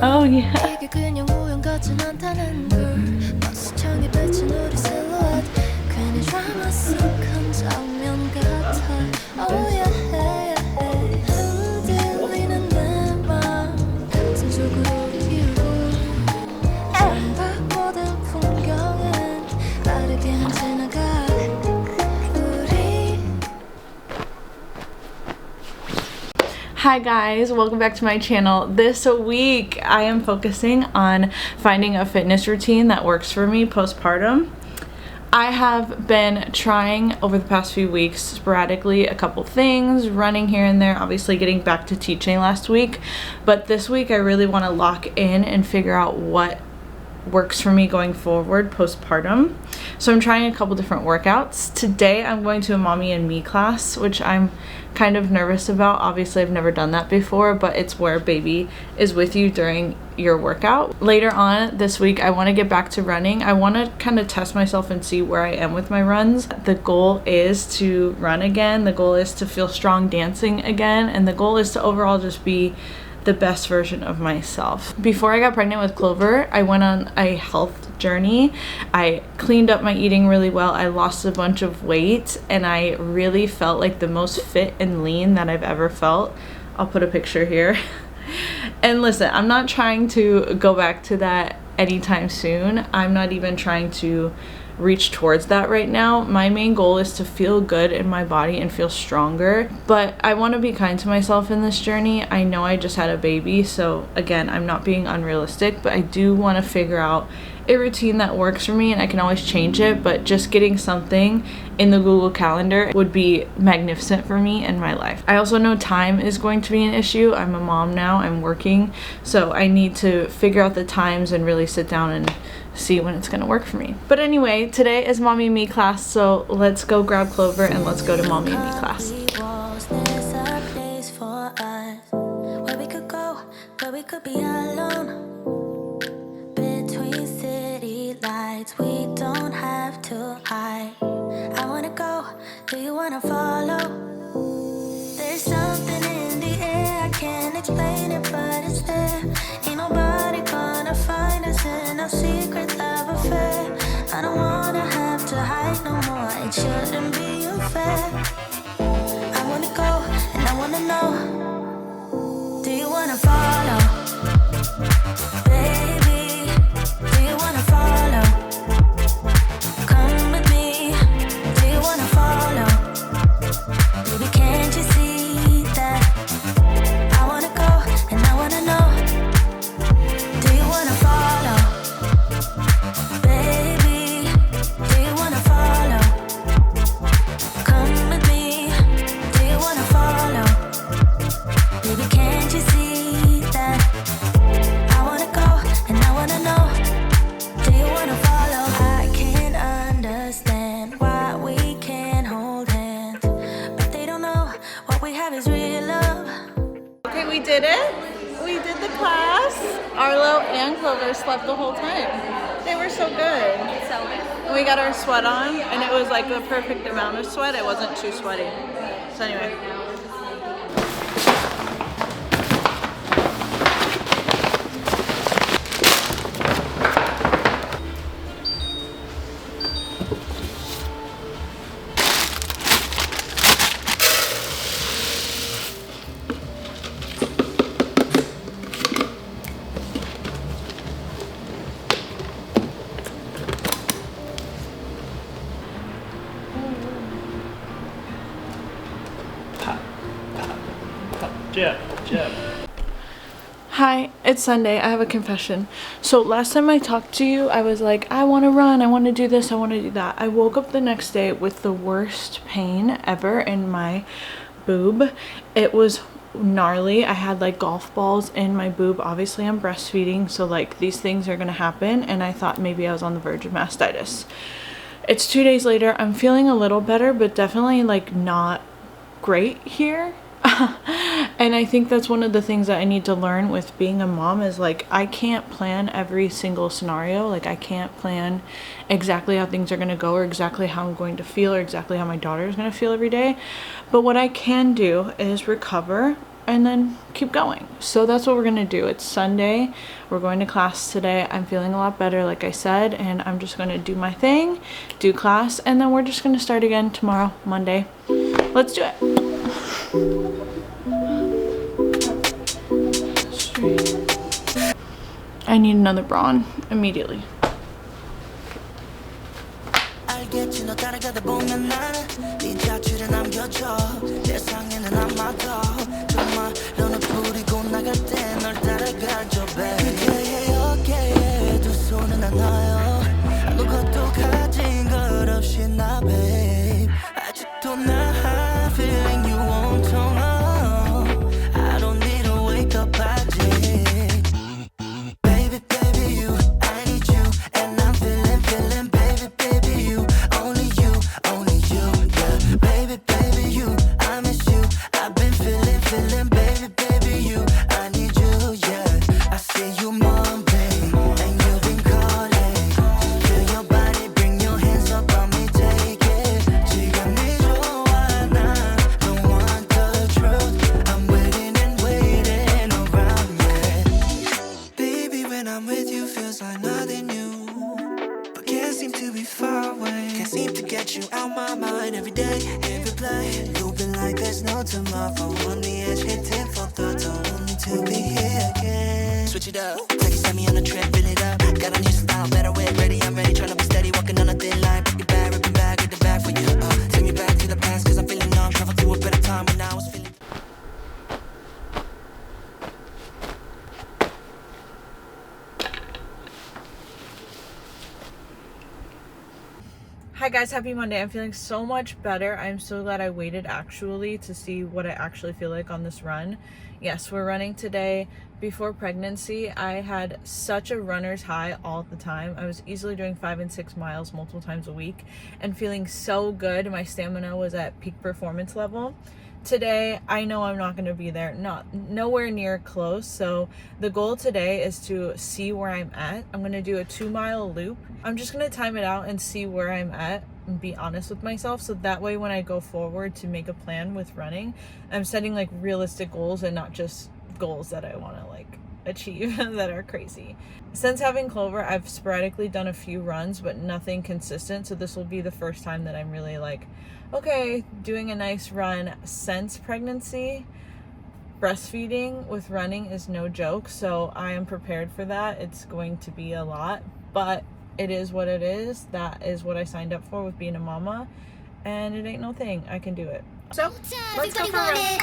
Oh yeah. Hi guys, welcome back to my channel. This week I am focusing on finding a fitness routine that works for me postpartum. I have been trying over the past few weeks sporadically a couple things, running here and there, obviously getting back to teaching last week, but this week I really want to lock in and figure out what works for me going forward postpartum. So I'm trying a couple different workouts. Today I'm going to a mommy and me class, which I'm kind of nervous about. Obviously I've never done that before, but it's where baby is with you during your workout. Later on this week I want to get back to running. I want to kind of test myself and see where I am with my runs. The goal is to run again. The goal is to feel strong dancing again, and the goal is to overall just be the best version of myself. Before I got pregnant with Clover, I went on a health journey. I cleaned up my eating really well. I lost a bunch of weight and I really felt like the most fit and lean that I've ever felt. I'll put a picture here. And listen, I'm not trying to go back to that anytime soon. I'm not even trying to reach towards that right now. My main goal is to feel good in my body and feel stronger, but I want to be kind to myself in this journey. I know I just had a baby, so again, I'm not being unrealistic, but I do want to figure out a routine that works for me, and I can always change it, but just getting something in the Google Calendar would be magnificent for me in my life. I also know time is going to be an issue. I'm a mom now, I'm working, so I need to figure out the times and really sit down and see when it's gonna work for me. But anyway, today is mommy and me class, so let's go grab Clover and let's go to mommy and me class. We don't have to hide. I wanna go, do you wanna follow? There's something in the air, I can't explain it, but it's there. Ain't nobody gonna find us in our secret love affair. I don't wanna have to hide no more, it shouldn't be unfair. I wanna go, and I wanna know, do you wanna follow? Baby, do you wanna follow? We did it. We did the class. Arlo and Clover slept the whole time. They were so good. And we got our sweat on, and it was like the perfect amount of sweat. It wasn't too sweaty. So anyway. Jab, jab. Hi, it's Sunday. I have a confession. So last time I talked to you, I was like, I want to run, I want to do this, I want to do that. I woke up the next day with the worst pain ever in my boob. It was gnarly. I had like golf balls in my boob. Obviously I'm breastfeeding, so like these things are gonna happen, and I thought maybe I was on the verge of mastitis. It's 2 days later. I'm feeling a little better, but definitely like not great here. And I think that's one of the things that I need to learn with being a mom is like I can't plan every single scenario. Like I can't plan exactly how things are going to go or exactly how I'm going to feel or exactly how my daughter is going to feel every day. But what I can do is recover and then keep going. So that's what we're going to do. It's Sunday. We're going to class today. I'm feeling a lot better, like I said, and I'm just going to do my thing, do class, and then we're just going to start again tomorrow, Monday. Let's do it. I need another bra on immediately. Switch it up, take it, set me on a trip, fill it up. Got a new style, better way, ready, I'm ready. Tryna be steady, walking on a thin line. Rip it back, get the back for you. Take me back to the past, cause I'm feeling numb. Travel to a better time when I was feeling. Hi guys, happy Monday. I'm feeling so much better. I'm so glad I waited actually to see what I actually feel like on this run. Yes, we're running today. Before pregnancy, I had such a runner's high all the time. I was easily doing 5 and 6 miles multiple times a week and feeling so good. My stamina was at peak performance level. Today, I know I'm not going to be there, nowhere near close. So the goal today is to see where I'm at. I'm going to do a 2-mile loop. I'm just going to time it out and see where I'm at and be honest with myself. So that way, when I go forward to make a plan with running, I'm setting like realistic goals and not just goals that I want to like achieve that are crazy. Since having Clover, I've sporadically done a few runs, but nothing consistent. So this will be the first time that I'm really like, okay, doing a nice run since pregnancy. Breastfeeding with running is no joke, so I am prepared for that. It's going to be a lot, but it is what it is. That is what I signed up for with being a mama, and it ain't no thing. I can do it. So let's go for a run.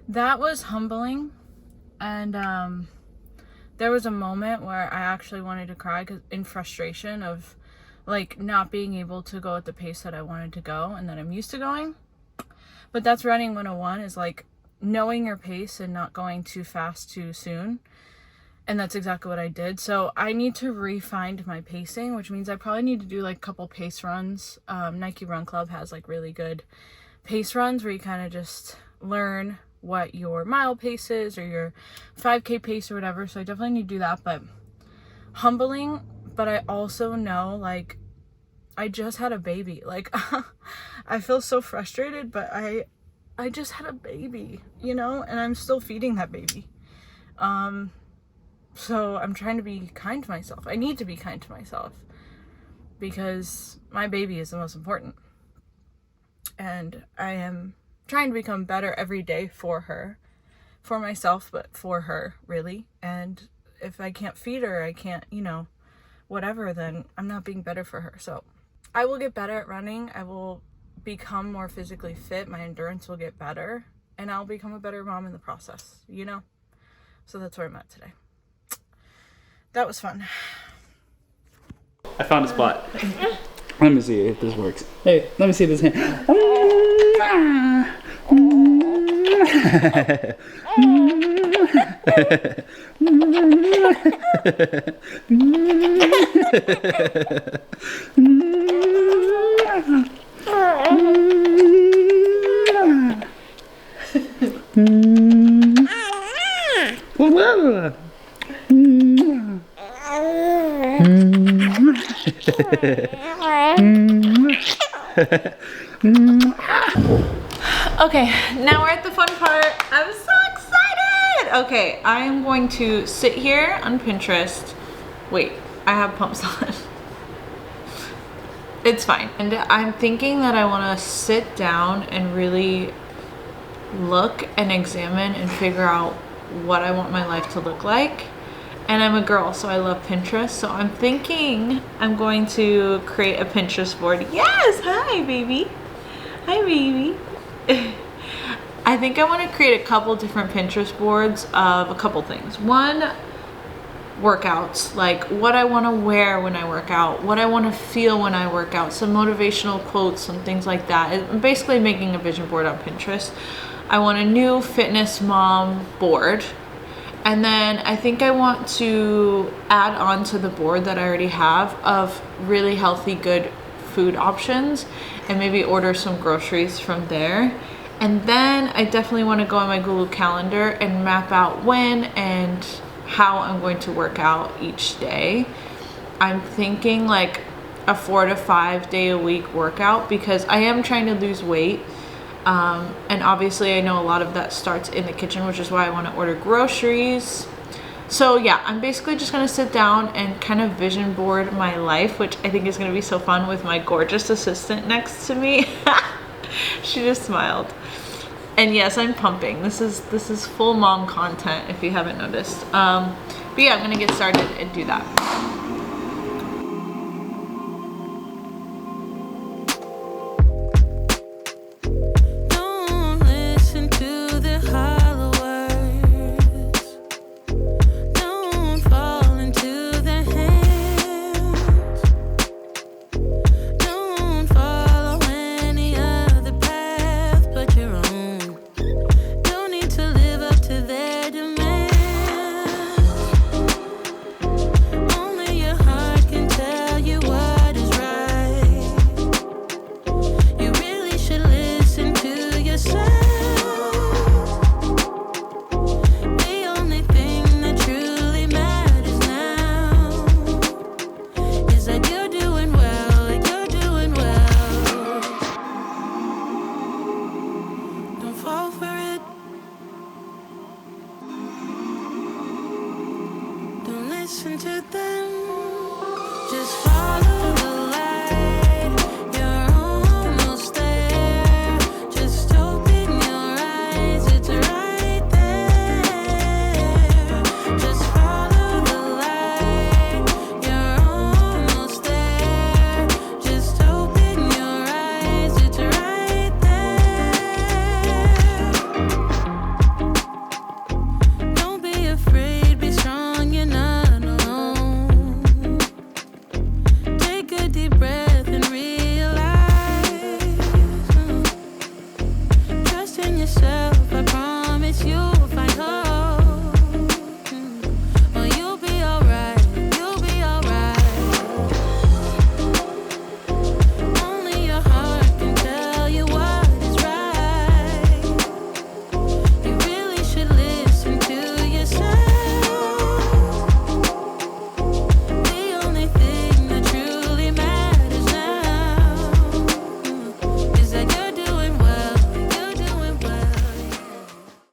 That was humbling, and there was a moment where I actually wanted to cry because in frustration of like not being able to go at the pace that I wanted to go and that I'm used to going. But that's running 101, is like knowing your pace and not going too fast too soon. And that's exactly what I did. So I need to refine my pacing, which means I probably need to do like a couple pace runs. Nike Run Club has like really good pace runs where you kind of just learn what your mile pace is or your 5K pace or whatever. So I definitely need to do that, but humbling. But I also know, like, I just had a baby. Like, I feel so frustrated, but I just had a baby, you know, and I'm still feeding that baby. So I'm trying to be kind to myself. I need to be kind to myself because my baby is the most important. And I am trying to become better every day for her, for myself, but for her, really. And if I can't feed her, I can't, you know, whatever, then I'm not being better for her. So I will get better at running. I will become more physically fit. My endurance will get better. And I'll become a better mom in the process, you know? So that's where I'm at today. That was fun. I found a spot. Let me see if this works. Hey, let me see this hand. Okay, now we're at the fun part. I'm so excited! Okay, I am going to sit here on Pinterest. Wait, I have pumps on. It's fine. And I'm thinking that I want to sit down and really look and examine and figure out what I want my life to look like. And I'm a girl, so I love Pinterest. So I'm thinking I'm going to create a Pinterest board. Yes, hi baby. Hi baby. I think I want to create a couple different Pinterest boards of a couple things. One, workouts, like what I want to wear when I work out, what I want to feel when I work out, some motivational quotes, some things like that. I'm basically making a vision board on Pinterest. I want a new fitness mom board. And then I think I want to add on to the board that I already have of really healthy, good food options and maybe order some groceries from there. And then I definitely want to go on my Google Calendar and map out when and how I'm going to work out each day. I'm thinking like a 4 to 5 day a week workout because I am trying to lose weight. And obviously I know a lot of that starts in the kitchen, which is why I want to order groceries. So yeah, I'm basically just going to sit down and kind of vision board my life, which I think is going to be so fun with my gorgeous assistant next to me. She just smiled. And yes, I'm pumping. This is full mom content if you haven't noticed. But yeah, I'm going to get started and do that. Listen to them, just follow the